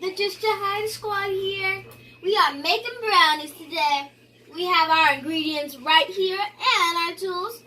It's just Jahida squad here. We are making brownies today. We have our ingredients right here and our tools.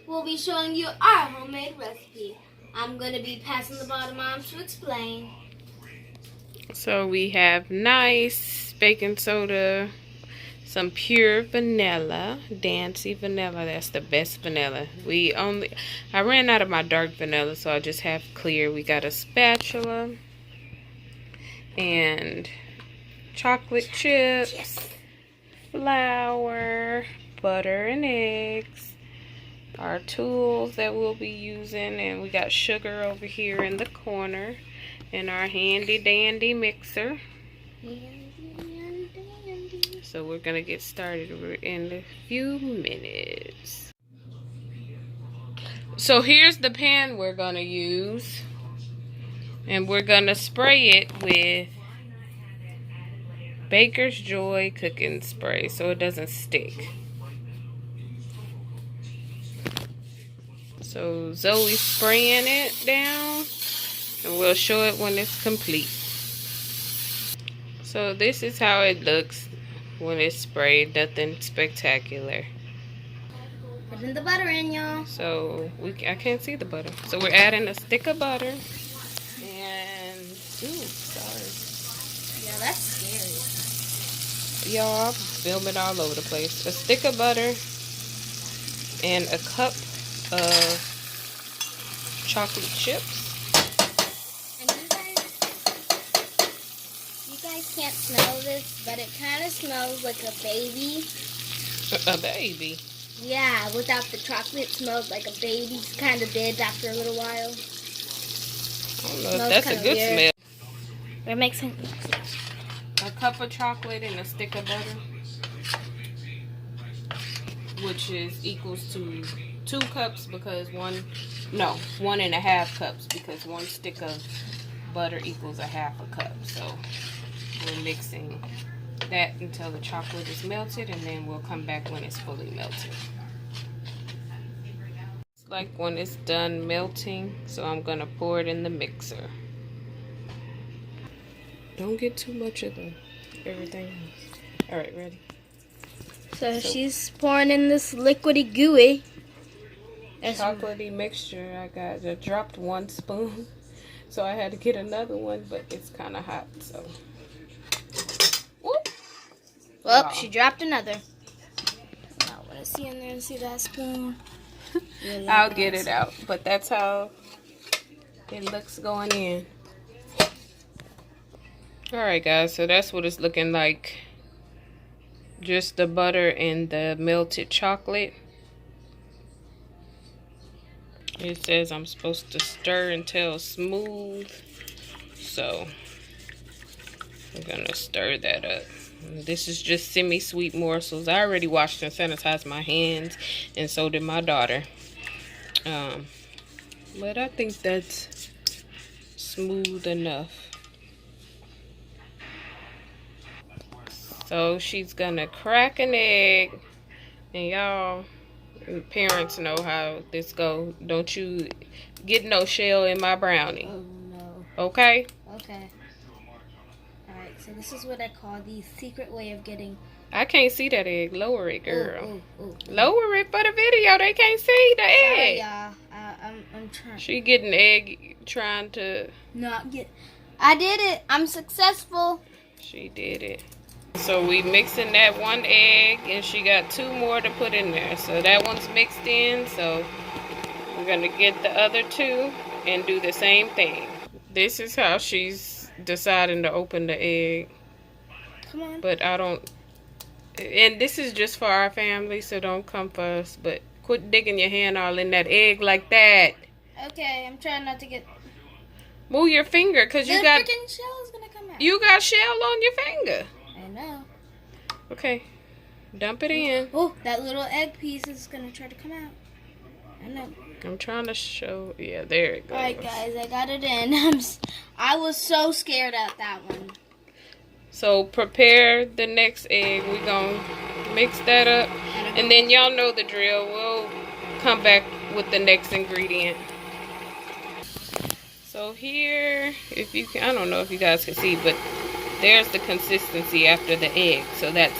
We'll be showing you our homemade recipe. I'm going to be passing the ball to Mom to explain. So we have nice baking soda, some pure vanilla, Dancy vanilla. That's the best vanilla. I ran out of my dark vanilla, so I just have clear. We got a spatula and chocolate chips, flour, butter, and eggs. Our tools that we'll be using, and we got sugar over here in the corner, and our handy dandy mixer. So we're gonna get started in a few minutes. So here's the pan we're gonna use, and we're gonna spray it with Baker's Joy cooking spray so it doesn't stick. So Zoe's spraying it down, and we'll show it when it's complete. So this is how it looks when it's sprayed. Nothing spectacular. Putting the butter in, y'all. So I can't see the butter. So we're adding a stick of butter. And sorry. Yeah, that's scary. Y'all, I'm filming all over the place. A stick of butter and a cup of chocolate chips. And you guys can't smell this, but it kind of smells like a baby. A baby? Yeah, without the chocolate, it smells like a baby kind of did after a little while. I don't know if that's a good smell. We're mixing A cup of chocolate and a stick of butter, which is equals to 2 cups because 1.5 cups because 1 stick of butter equals 1/2 cup. So we're mixing that until the chocolate is melted, and then we'll come back when it's fully melted. It's like when it's done melting, so I'm gonna pour it in the mixer. Don't get too much of everything. All right, ready? So she's pouring in this liquidy gooey. Chocolatey mixture. I dropped 1 spoon, so I had to get another one, but it's kind of hot, so. Whoop. Well, Wow. she dropped another. I want to see in there and see that spoon. Really I'll nice. get it out, but that's how it looks going in. Alright guys, so that's what it's looking like. Just the butter and the melted chocolate. It says I'm supposed to stir until smooth. So I'm gonna stir that up. This is just semi-sweet morsels. I already washed and sanitized my hands, and so did my daughter. But I think that's smooth enough. So she's gonna crack an egg, and y'all parents know how this go. Don't you get no shell in my brownie. Oh no. Okay? Okay. Alright, so this is what I call the secret way of getting... I can't see that egg. Lower it, girl. Ooh. Lower it for the video. They can't see the egg. Sorry, y'all. I'm trying. She getting egg trying to... Not get... I did it. I'm successful. She did it. So we mixing that 1 egg, and she got 2 more to put in there. So that one's mixed in. So we're gonna get the other 2 and do the same thing. This is how she's deciding to open the egg. Come on. But I don't... And this is just for our family, so don't come for us. But quit digging your hand all in that egg like that. Okay, I'm trying not to get... Move your finger, because you got... The freaking shell is gonna come out. You got shell on your finger. I know. Okay. Dump it in. Oh, that little egg piece is gonna try to come out. I know. I'm trying to show... Yeah, there it goes. Alright, guys, I got it in. I was so scared at that one. So prepare the next egg. We're going to mix that up. And then y'all know the drill. We'll come back with the next ingredient. So here, if you can, I don't know if you guys can see, but there's the consistency after the egg. So that's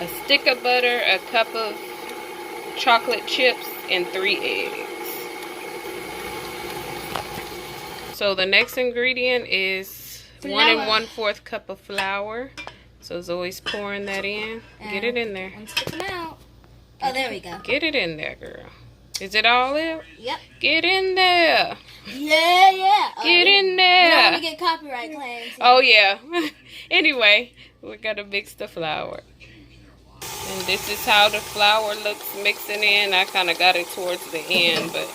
a stick of butter, a cup of chocolate chips, and 3 eggs. So the next ingredient is Flour. 1 1/4 cup of flour. So Zoe's pouring that in. Get it in there. I'm sticking out. Oh, there we go. Get it in there, girl. Is it all there? Yep. Get in there. Yeah. Get in We don't there. want to get copyright claims. Oh, yeah. Anyway, we're going to mix the flour. And this is how the flour looks mixing in. I kind of got it towards the end, but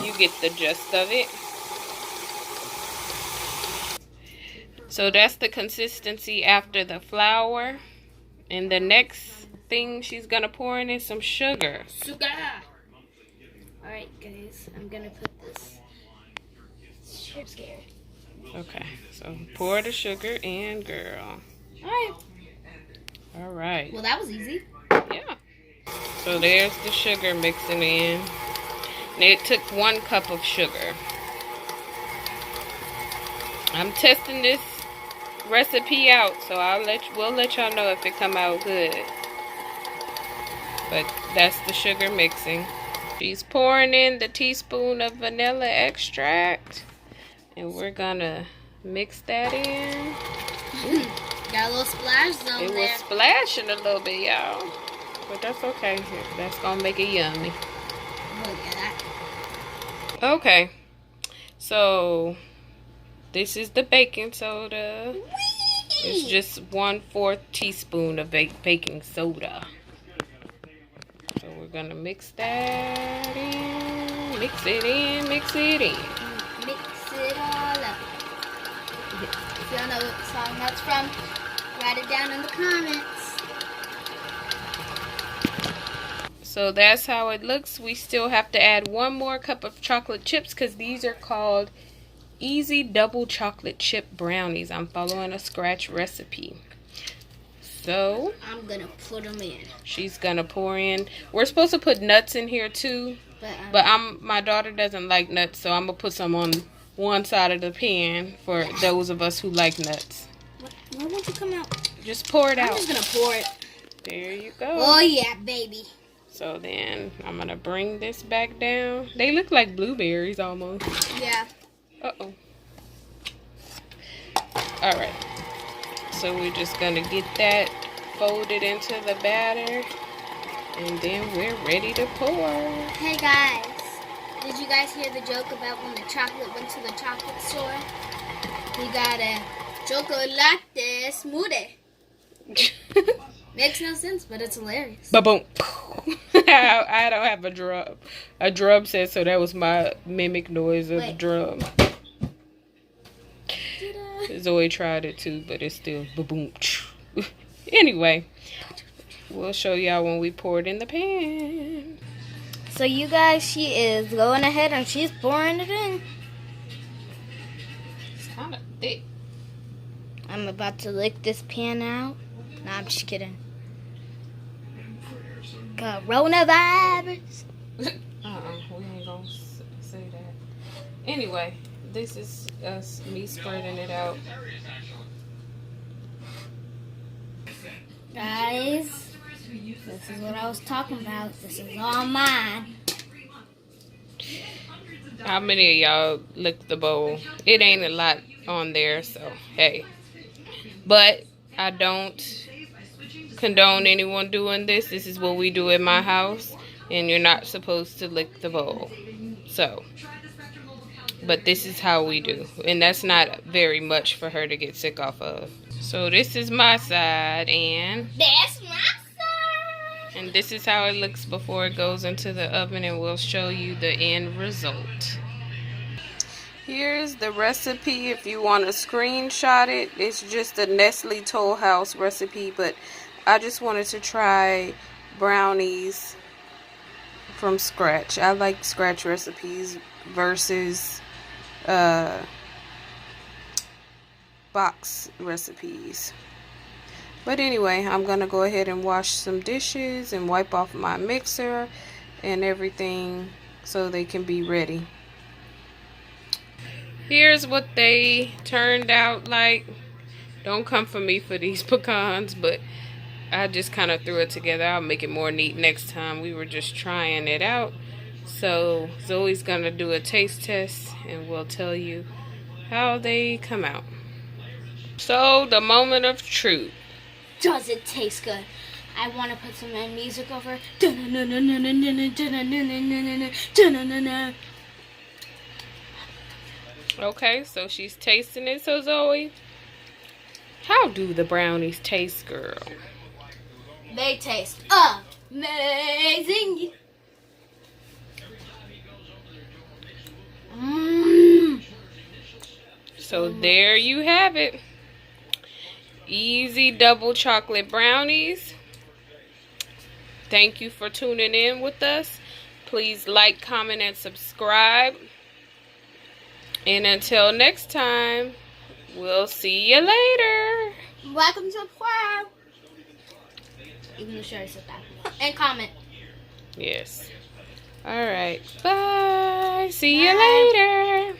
you get the gist of it. So that's the consistency after the flour. And the next thing she's going to pour in is some sugar. Sugar. Alright, guys. I'm going to put this. I'm scared. Okay, so pour the sugar in, girl. Alright. All right. Well, that was easy. Yeah. So there's the sugar mixing in. And it took 1 cup of sugar. I'm testing this recipe out, so we'll let y'all know if it come out good. But that's the sugar mixing. She's pouring in the teaspoon of vanilla extract, and we're gonna mix that in. Got a little splash zone It there. was splashing a little bit, y'all, but that's okay. That's gonna make it yummy. Look at that. Okay, so this is the baking soda. Whee! It's just 1/4 teaspoon of baking soda. So we're gonna mix that in. Mix it in, mix it in. Mix it all up. If y'all know what song that's from, write it down in the comments. So that's how it looks. We still have to add 1 more cup of chocolate chips because these are called Easy Double Chocolate Chip Brownies. I'm following a scratch recipe. So I'm gonna put them in. she's gonna pour in. We're supposed to put nuts in here too, but my daughter doesn't like nuts, so I'm gonna put some on one side of the pan for those of us who like nuts. Why won't you come out? Just pour it out. I'm just gonna pour it. There you go. Oh yeah, baby. So then I'm gonna bring this back down. They look like blueberries almost. Yeah. Uh-oh. Alright. So we're just gonna get that folded into the batter. And then we're ready to pour. Hey guys, did you guys hear the joke about when the chocolate went to the chocolate store? We got a chocolate smoothie. Makes no sense, but it's hilarious. Ba-boom. I don't have a drum. A drum set, so that was my mimic noise of the drum. Zoe tried it too, but it's still ba-boom. Anyway, we'll show y'all when we pour it in the pan. So you guys, she is going ahead and she's pouring it in. It's kind of thick. I'm about to lick this pan out. Nah, I'm just kidding. Coronavirus. We ain't gonna say that. Anyway, this is me spreading it out. Guys, this is what I was talking about. This is all mine. How many of y'all licked the bowl? It ain't a lot on there, so hey. But I don't condone anyone doing this. This is what we do in my house, and you're not supposed to lick the bowl. So, but this is how we do, and that's not very much for her to get sick off of. So this is my side, and That's my side. and this is how it looks before it goes into the oven, and we'll show you the end result. Here's the recipe if you want to screenshot it. It's just a Nestle Toll House recipe, but I just wanted to try brownies from scratch. I like scratch recipes versus box recipes. But anyway, I'm gonna go ahead and wash some dishes and wipe off my mixer and everything so they can be ready. Here's what they turned out like. Don't come for me for these pecans, but I just kind of threw it together. I'll make it more neat next time. We were just trying it out. So Zoe's gonna do a taste test and we'll tell you how they come out. So the moment of truth. Does it taste good? I want to put some music over. Okay, so she's tasting it. So Zoe, how do the brownies taste, girl? They taste amazing. So there you have it. Easy double chocolate brownies. Thank you for tuning in with us. Please like, comment, and subscribe. And until next time, we'll see you later. Welcome to the club. Even though Sherry said that. And comment. Yes. All right. Bye. See Bye. you later.